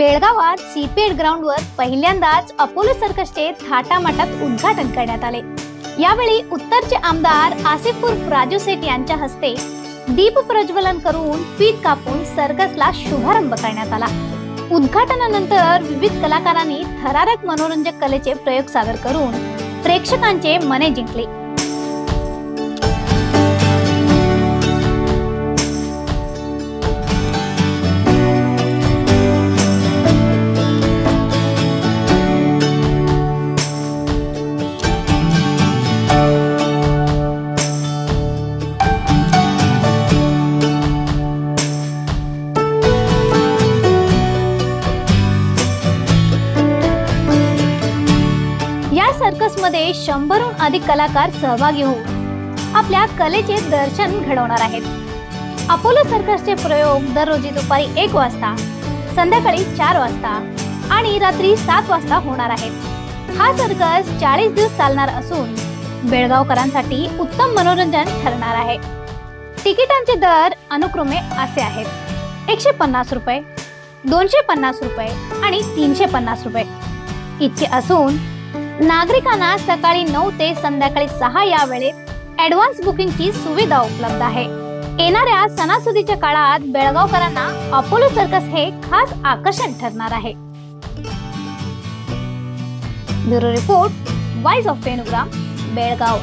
बेळगावात सीपेड ग्राउंडवर पहिल्यांदाच अपोलो सर्कसचे थाटामाटात उद्घाटन करण्यात आले। यावेळी उत्तरचे आमदार आसिफ उर्फ राजू सेठ यांच्या हस्ते दीप प्रज्वलन करून फीत कापून सर्कसला शुभारंभ करण्यात आला। उद्घाटनानंतर विविध कलाकारांनी थरारक मनोरंजक कलेचे प्रयोग सादर करून प्रेक्षकांचे मने जिंकले। सर्कस मध्ये 100हून अधिक कलाकार सहभागी होऊन आपल्या कलेचे दर्शन घडवणार आहेत। अपोलो सर्कसचे प्रयोग दररोज दुपारी 1 वाजता, संध्याकाळी 4 वाजता आणि रात्री 7 वाजता होणार आहेत। हा सर्कस 40 दिवस चालणार असून बेळगावकरांसाठी उत्तम मनोरंजन ठरणार आहे। तिकिटांचे दर अनुक्रमे असे आहेत: 150 रुपये, 250 रुपये आणि 350 रुपये इतके असून नागरिकांना सकाळी 9 ते संध्याकाळी 6 या वेळेत ॲडव्हान्स बुकिंगची सुविधा उपलब्ध आहे। येणाऱ्या सणासुदीच्या काळात बेळगावकरांना अपोलो सर्कस हे खास आकर्षण ठरणार आहे। Bureau report, voice of Fenugram, Belgaum.